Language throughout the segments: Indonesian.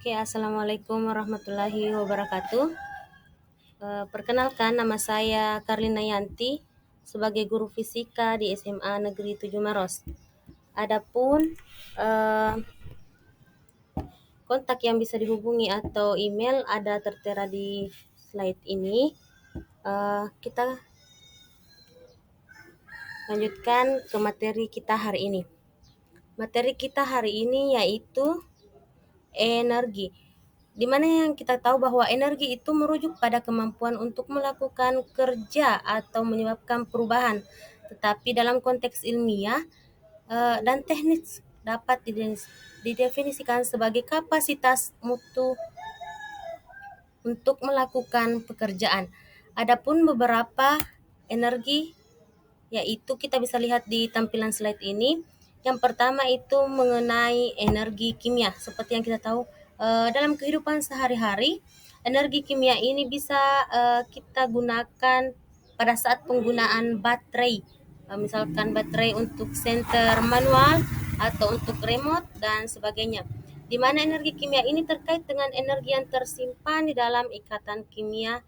Oke, assalamualaikum warahmatullahi wabarakatuh. Perkenalkan, nama saya Karlina Yanti sebagai guru fisika di SMA Negeri 7 Maros. Adapun eh, kontak yang bisa dihubungi atau email ada tertera di slide ini. Kita lanjutkan ke materi kita hari ini. Materi kita hari ini yaitu energi. Di mana yang kita tahu bahwa energi itu merujuk pada kemampuan untuk melakukan kerja atau menyebabkan perubahan. Tetapi dalam konteks ilmiah dan teknis dapat didefinisikan sebagai kapasitas mutu untuk melakukan pekerjaan. Adapun beberapa energi yaitu kita bisa lihat di tampilan slide ini. Yang pertama itu mengenai energi kimia. Seperti yang kita tahu dalam kehidupan sehari-hari, energi kimia ini bisa kita gunakan pada saat penggunaan baterai. Misalkan baterai untuk senter manual atau untuk remote dan sebagainya. Di mana energi kimia ini terkait dengan energi yang tersimpan di dalam ikatan kimia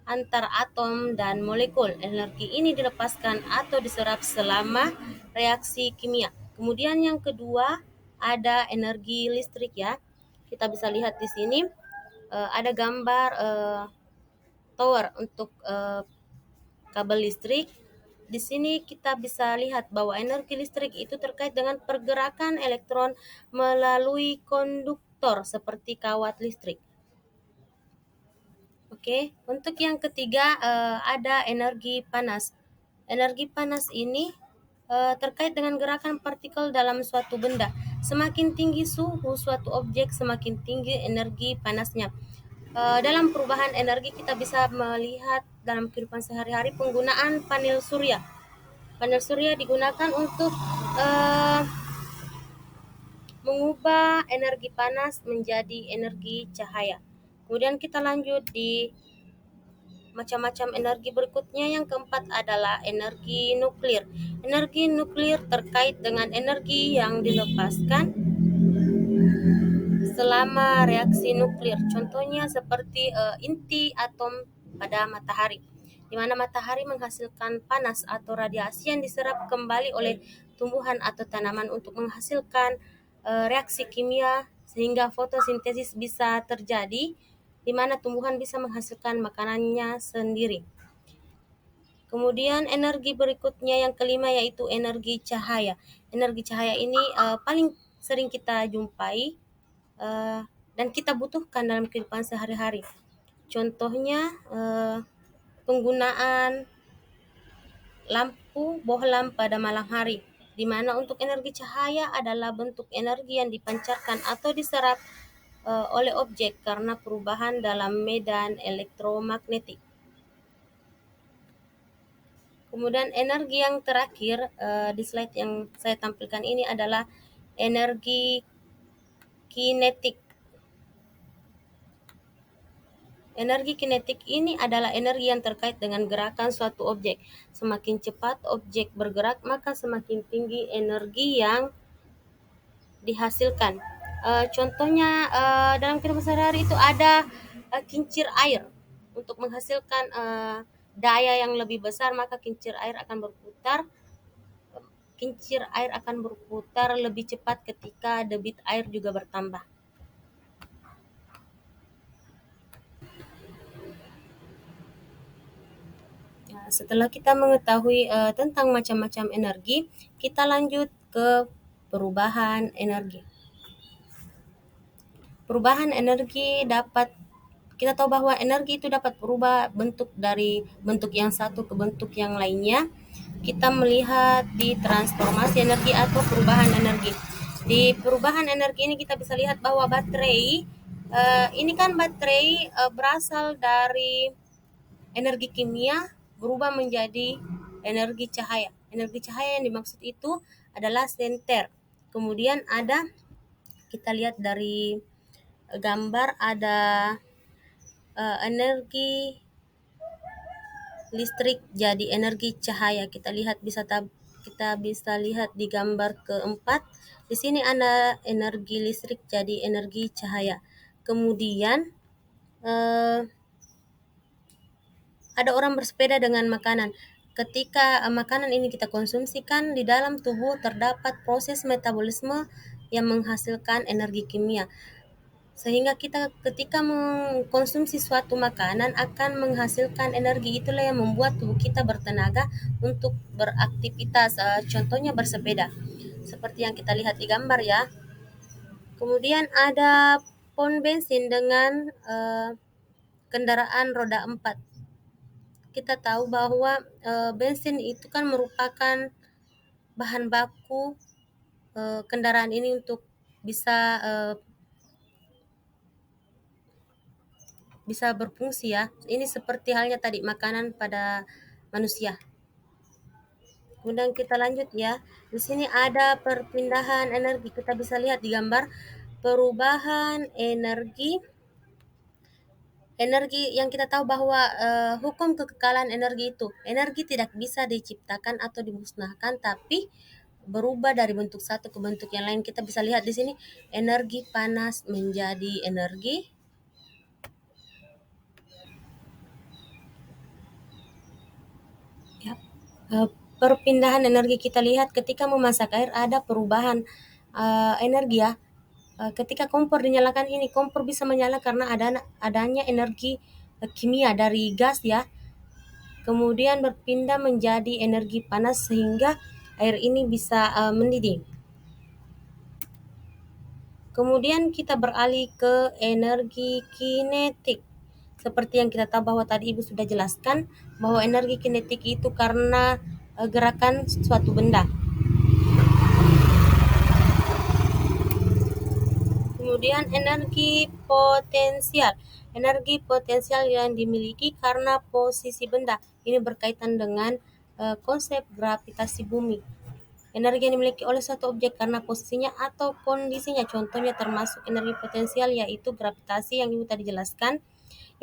antar atom dan molekul. Energi ini dilepaskan atau diserap selama reaksi kimia. Kemudian yang kedua ada energi listrik ya. Kita bisa lihat di sini ada gambar tower untuk kabel listrik. Di sini kita bisa lihat bahwa energi listrik itu terkait dengan pergerakan elektron melalui konduktor seperti kawat listrik. Oke, untuk yang ketiga ada energi panas. Energi panas ini terkait dengan gerakan partikel dalam suatu benda. Semakin tinggi suhu suatu objek, semakin tinggi energi panasnya. Dalam perubahan energi kita bisa melihat dalam kehidupan sehari-hari penggunaan panel surya. Panel surya digunakan untuk mengubah energi panas menjadi energi cahaya. Kemudian kita lanjut di macam-macam energi berikutnya. Yang keempat adalah energi nuklir. Energi nuklir terkait dengan energi yang dilepaskan selama reaksi nuklir. Contohnya seperti inti atom pada matahari, di mana matahari menghasilkan panas atau radiasi yang diserap kembali oleh tumbuhan atau tanaman untuk menghasilkan reaksi kimia sehingga fotosintesis bisa terjadi, di mana tumbuhan bisa menghasilkan makanannya sendiri. Kemudian energi berikutnya yang kelima yaitu energi cahaya. Energi cahaya ini paling sering kita jumpai dan kita butuhkan dalam kehidupan sehari-hari. Contohnya penggunaan lampu bohlam pada malam hari, di mana untuk energi cahaya adalah bentuk energi yang dipancarkan atau diserap oleh objek karena perubahan dalam medan elektromagnetik. Kemudian energi yang terakhir di slide yang saya tampilkan ini adalah energi kinetik. Energi kinetik ini adalah energi yang terkait dengan gerakan suatu objek. Semakin cepat objek bergerak, maka semakin tinggi energi yang dihasilkan. Contohnya dalam kehidupan sehari-hari itu ada kincir air. Untuk menghasilkan daya yang lebih besar, maka kincir air akan berputar. Kincir air akan berputar lebih cepat ketika debit air juga bertambah. Setelah kita mengetahui tentang macam-macam energi, kita lanjut ke perubahan energi. Perubahan energi dapat kita tahu bahwa energi itu dapat berubah bentuk dari bentuk yang satu ke bentuk yang lainnya. Kita melihat di transformasi energi atau perubahan energi. Di perubahan energi ini kita bisa lihat bahwa baterai ini kan baterai berasal dari energi kimia berubah menjadi energi cahaya. Energi cahaya yang dimaksud itu adalah senter. Kemudian ada, kita lihat dari gambar ada energi listrik jadi energi cahaya. Kita bisa lihat di gambar keempat. Di sini ada energi listrik jadi energi cahaya. Kemudian ada orang bersepeda dengan makanan. Ketika makanan ini kita konsumsikan, di dalam tubuh terdapat proses metabolisme yang menghasilkan energi kimia. Sehingga kita ketika mengkonsumsi suatu makanan akan menghasilkan energi, itulah yang membuat tubuh kita bertenaga untuk beraktivitas, contohnya bersepeda. Seperti yang kita lihat di gambar ya. Kemudian ada pom bensin dengan kendaraan roda 4. Kita tahu bahwa bensin itu kan merupakan bahan baku kendaraan ini untuk bisa bisa berfungsi ya. Ini seperti halnya tadi makanan pada manusia. Kemudian kita lanjut ya. Di sini ada perpindahan energi. Kita bisa lihat di gambar perubahan energi. Energi yang kita tahu bahwa hukum kekekalan energi itu, energi tidak bisa diciptakan atau dimusnahkan, tapi berubah dari bentuk satu ke bentuk yang lain. Kita bisa lihat di sini energi panas menjadi energi ya. Perpindahan energi kita lihat ketika memasak air ada perubahan energi ya. Ketika kompor dinyalakan, ini kompor bisa menyala karena adanya energi kimia dari gas ya. Kemudian berpindah menjadi energi panas sehingga air ini bisa mendidih. Kemudian kita beralih ke energi kinetik. Seperti yang kita tahu bahwa tadi Ibu sudah jelaskan bahwa energi kinetik itu karena gerakan suatu benda. Kemudian energi potensial. Energi potensial yang dimiliki karena posisi benda. Ini berkaitan dengan konsep gravitasi bumi. Energi yang dimiliki oleh suatu objek karena posisinya atau kondisinya. Contohnya termasuk energi potensial yaitu gravitasi yang Ibu tadi jelaskan,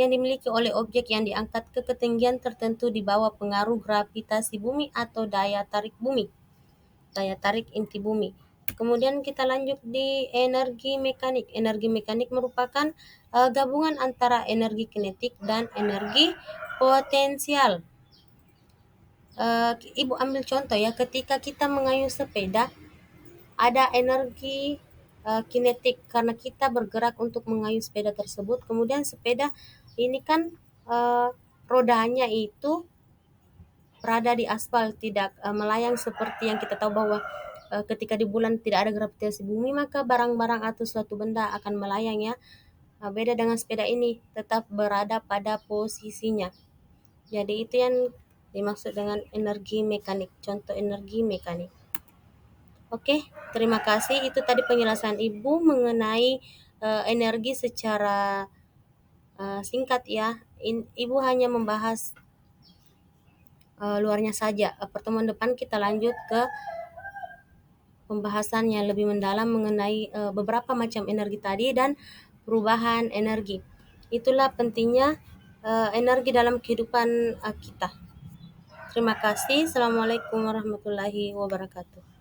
yang dimiliki oleh objek yang diangkat ke ketinggian tertentu di bawah pengaruh gravitasi bumi atau daya tarik bumi, daya tarik inti bumi. Kemudian kita lanjut di energi mekanik. Energi mekanik merupakan gabungan antara energi kinetik dan energi potensial. Ibu ambil contoh ya, ketika kita mengayuh sepeda, ada energi kinetik karena kita bergerak untuk mengayuh sepeda tersebut. Kemudian sepeda ini kan rodanya itu berada di aspal, tidak melayang seperti yang kita tahu bahwa ketika di bulan tidak ada gravitasi bumi maka barang-barang atau suatu benda akan melayang ya. Beda dengan sepeda ini, tetap berada pada posisinya. Jadi itu yang dimaksud dengan energi mekanik, contoh energi mekanik. Oke, terima kasih. Itu tadi penjelasan Ibu mengenai energi secara singkat ya. Ibu hanya membahas luarnya saja. Pertemuan depan kita lanjut ke pembahasan yang lebih mendalam mengenai beberapa macam energi tadi dan perubahan energi. Itulah pentingnya energi dalam kehidupan kita. Terima kasih. Assalamualaikum warahmatullahi wabarakatuh.